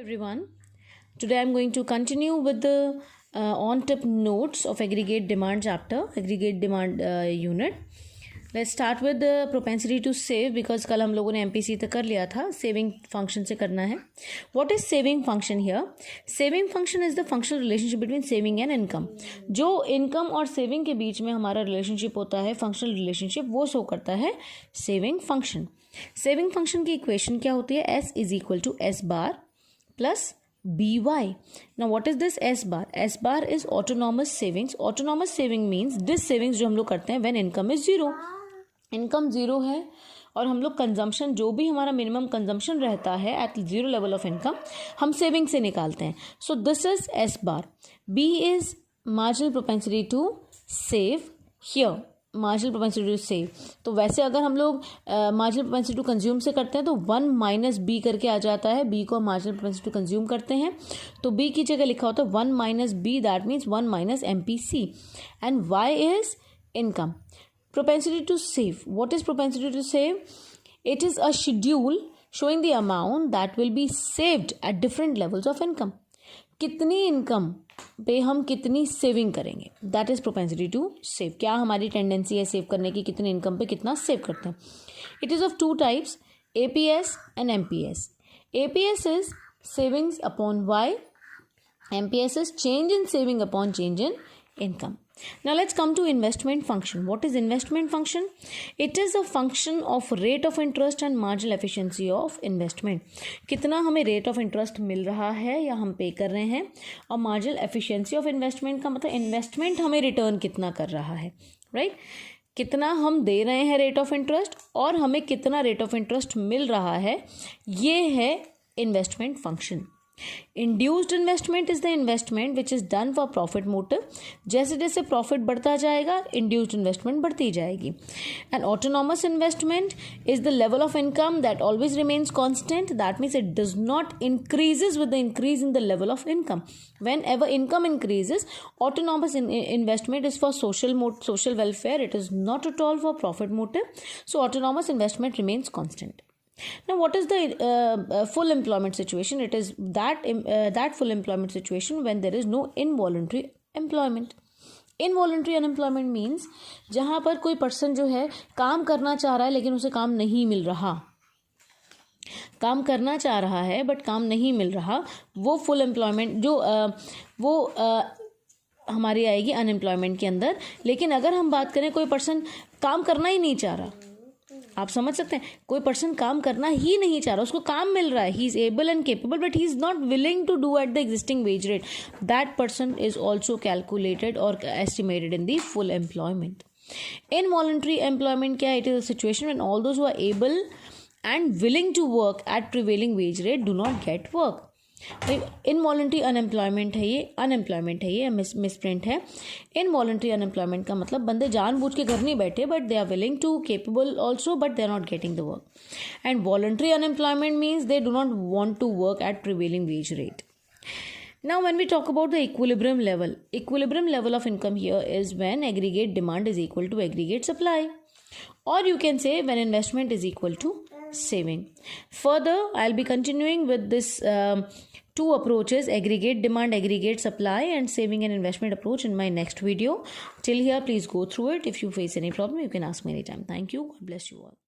Everyone, today I'm going to continue with the on-tip notes of aggregate demand chapter, aggregate demand unit. Let's start with the propensity to save because कल हम लोगों ने MPC तक कर लिया था. Saving function से करना है. What is saving function here? Saving function is the functional relationship between saving and income. जो income और saving के बीच में हमारा relationship होता है, functional relationship, वो show करता है saving function. Saving function की equation क्या होती है? S is equal to S bar plus by. Now what is this S bar? S bar is autonomous savings. Autonomous saving means this savings जो हम लोग करते हैं when income is zero. Income zero है और हम लोग कंजम्पशन जो भी हमारा मिनिमम कंजम्पशन रहता है at zero level of income हम सेविंग से निकालते हैं. So this is S bar. B is marginal propensity to save. Here marginal propensity to save. तो वैसे अगर हम लोग मार्जिनल प्रोपेंसिटी टू कंज्यूम से करते हैं तो 1 माइनस बी करके आ जाता है. बी को मार्जिनल प्रोपेंसिटी टू कंज्यूम करते हैं तो बी की जगह लिखा होता है 1 minus B, that means 1 minus MPC. And Y is income. Propensity to save. What is propensity to save? It is a schedule showing the amount that will be saved at different levels of income. कितनी income पे हम कितनी saving करेंगे, that is propensity to save. क्या हमारी tendency है save करने की, कितनी इनकम पे कितना सेव करते हैं. It is of two types, APS and MPS. APS is savings upon Y. MPS is change in saving upon change in income. Now let's come to investment function. What is investment function? It is a function of rate of interest and marginal efficiency of investment. कितना हमें rate of interest मिल रहा है या हम पे कर रहे हैं, और marginal efficiency of investment का मतलब investment हमें return कितना कर रहा है, right? कितना हम दे रहे हैं rate of interest और हमें कितना rate of interest मिल रहा है, ये है investment function. Induced investment is the investment which is done for profit motive. जैसे जैसे प्रॉफिट बढ़ता जाएगा इंड्यूस्ड इन्वेस्टमेंट बढ़ती जाएगी. And autonomous investment is the level of income that always remains constant. That means it does not increases with the increase in the level of income. When ever income increases, autonomous investment is for social welfare. It is not at all for profit motive. So autonomous investment remains constant. Now what is the full employment situation? It is that full employment situation when there is no involuntary employment. Involuntary unemployment means जहाँ पर कोई person जो है काम करना चाह रहा है लेकिन उसे काम नहीं मिल रहा. काम करना चाह रहा है बट काम नहीं मिल रहा, वो फुल एम्प्लॉयमेंट जो हमारी आएगी अनएम्प्लॉयमेंट के अंदर. लेकिन अगर हम बात करें कोई पर्सन काम करना ही नहीं चाह रहा, आप समझ सकते हैं, कोई पर्सन काम करना ही नहीं चाह रहा, उसको काम मिल रहा है, he is able and capable but he is not willing to do at the existing wage rate, that person is also calculated और estimated in the full employment. Involuntary employment क्या है? It is a situation when all those who are able and willing to work at prevailing wage rate do not get work. Involuntary unemployment है ये, unemployment है ये, misprint है. Involuntary unemployment का मतलब बंदे जानबूझ के घर नहीं बैठे but they are willing to capable also but they are not getting the work. And voluntary unemployment means they do not want to work at prevailing wage rate. Now when we talk about the equilibrium level of income here is when aggregate demand is equal to aggregate supply, or you can say when investment is equal to saving. Further, I'll be continuing with this two approaches, aggregate demand, aggregate supply, and saving and investment approach in my next video. Till here, please go through it. If you face any problem, you can ask me anytime. Thank you. God bless you all.